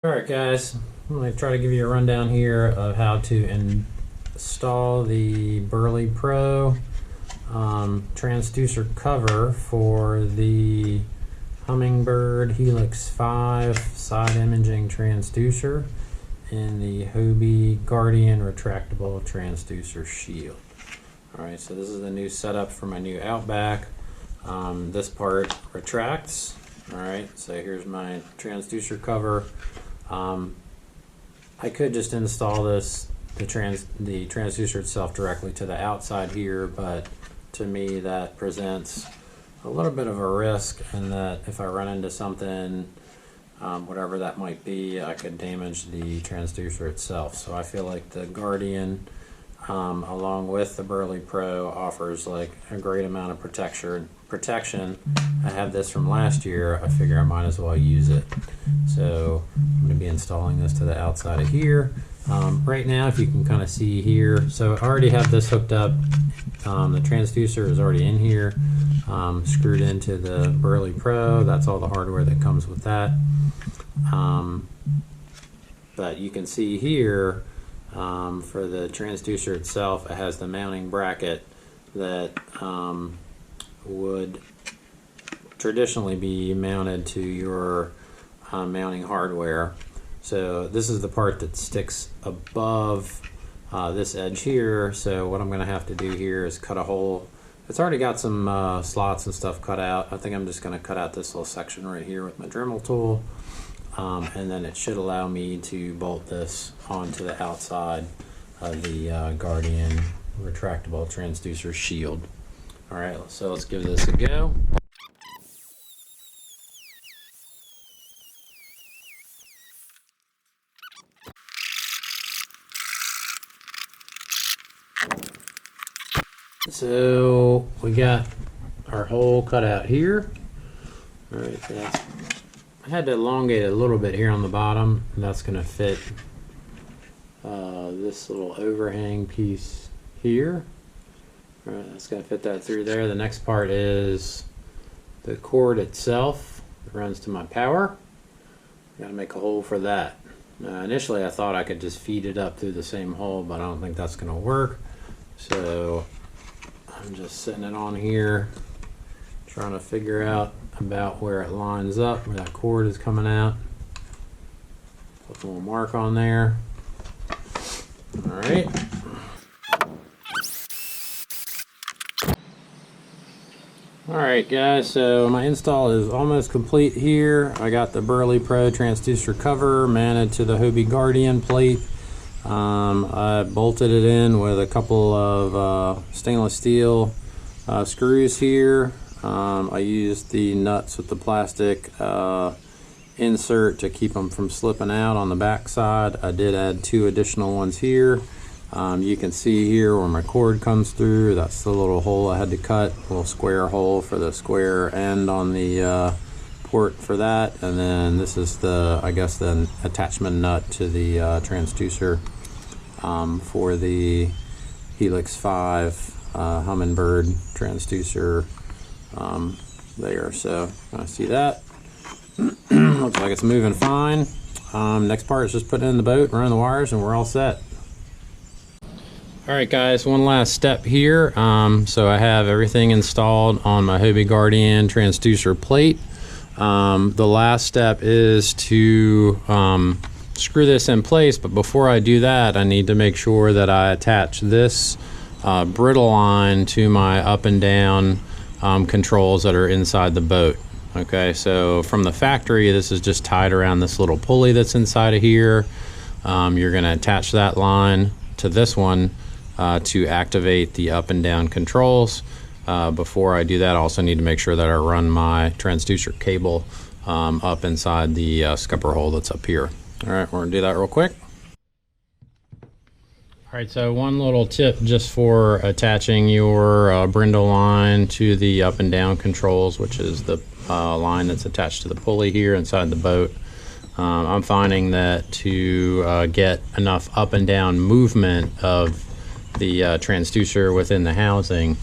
Alright guys, I'm going to try to give you a rundown here of how to install the Berley Pro transducer cover for the Humminbird Helix 5 side imaging transducer in the Hobie Guardian retractable transducer shield. Alright, so this is the new setup for my new Outback. This part retracts. Alright, so here's my transducer cover. I could just install the transducer itself directly to the outside here, but to me that presents a little bit of a risk in that if I run into something, whatever that might be, I could damage the transducer itself. So I feel like the Guardian, along with the Berley Pro, offers like a great amount of protection. I have this from last year. I figure I might as well use it. So I'm going to be installing this to the outside of here. Right now, if you can kind of see here, so I already have this hooked up. The transducer is already in here, screwed into the Berley Pro. That's all the hardware that comes with that. But you can see here, for the transducer itself, it has the mounting bracket that would traditionally be mounted to your mounting hardware. So this is the part that sticks above this edge here. So what I'm going to have to do here is cut a hole. It's already got some slots and stuff cut out. I think I'm just going to cut out this little section right here with my Dremel tool, and then it should allow me to bolt this onto the outside of the Guardian retractable transducer shield. Alright, so let's give this a go. So we got our hole cut out here. Alright, so I had to elongate it a little bit here on the bottom, and that's going to fit this little overhang piece here. Alright, that's going to fit that through there. The next part is the cord itself. It runs to my power. Got to make a hole for that. Initially I thought I could just feed it up through the same hole, but I don't think that's going to work. So I'm just setting it on here, trying to figure out about where it lines up, where that cord is coming out. Put a little mark on there. Alright. Alright guys, so my install is almost complete here. I got the Berley Pro transducer cover mounted to the Hobie Guardian plate. I bolted it in with a couple of stainless steel screws here. I used the nuts with the plastic insert to keep them from slipping out on the back side. I did add 2 additional ones here. You can see here where my cord comes through. That's the little hole I had to cut, a little square hole for the square end on the port for that. And then this is the, I guess, the attachment nut to the transducer for the Helix 5 Humminbird transducer there. So I see that. Looks like it's moving fine. Next part is just putting it in the boat, running the wires, and we're all set. Alright guys, one last step here. So I have everything installed on my Hobie Guardian transducer plate. The last step is to screw this in place, but before I do that, I need to make sure that I attach this brittle line to my up and down controls that are inside the boat. Okay, so from the factory, this is just tied around this little pulley that's inside of here. You're going to attach that line to this one to activate the up and down controls. Before I do that, I also need to make sure that I run my transducer cable up inside the scupper hole that's up here. Alright, we're going to do that real quick. Alright, so one little tip just for attaching your brindle line to the up and down controls, which is the line that's attached to the pulley here inside the boat. I'm finding that to get enough up and down movement of the transducer within the housing,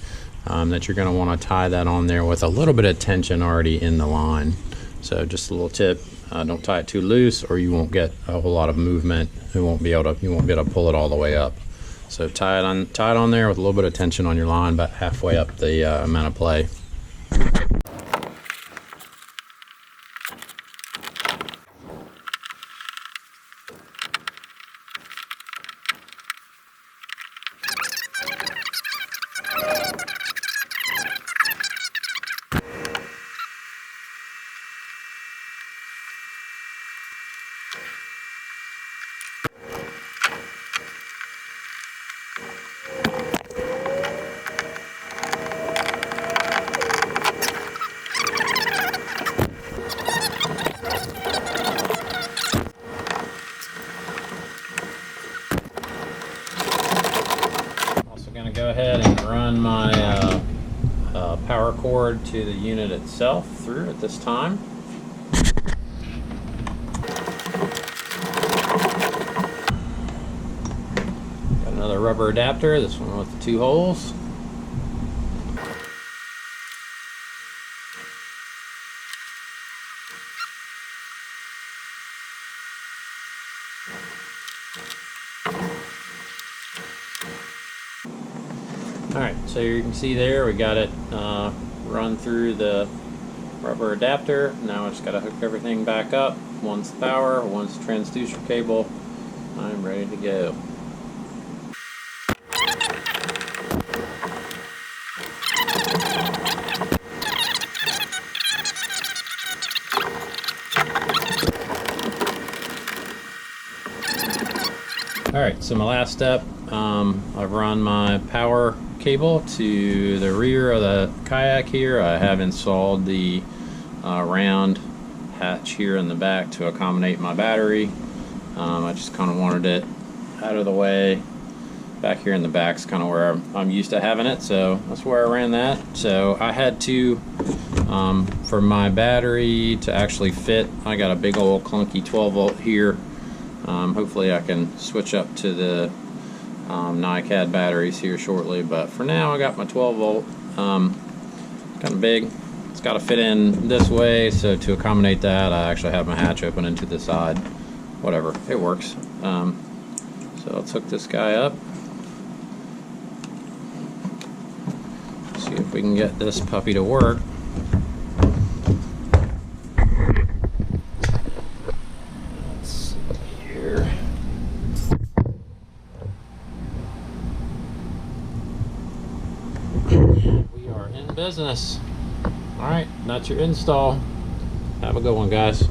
that you're going to want to tie that on there with a little bit of tension already in the line. So just a little tip. Don't tie it too loose, or you won't get a whole lot of movement. You won't be able to pull it all the way up. So tie it on there with a little bit of tension on your line, about halfway up the amount of play. Go ahead and run my power cord to the unit itself through at this time. Got another rubber adapter, this one with the 2 holes. Alright, so you can see there we got it run through the rubber adapter. Now I just got to hook everything back up. One's the power, one's the transducer cable. I'm ready to go. Alright, so my last step, I've run my power cable to the rear of the Kayak here. I have installed the round hatch here in the back to accommodate my battery. I just kind of wanted it out of the way. Back here in the back is kind of where I'm used to having it, so that's where I ran that. So I had to, for my battery to actually fit, I got a big old clunky 12 volt here. Hopefully I can switch up to the NiCad batteries here shortly, but for now I got my 12 volt, kind of big. It's got to fit in this way, so to accommodate that I actually have my hatch open into the side. Whatever, it works. So let's hook this guy up. See if we can get this puppy to work. We are in business. Alright, that's your install. Have a good one, guys.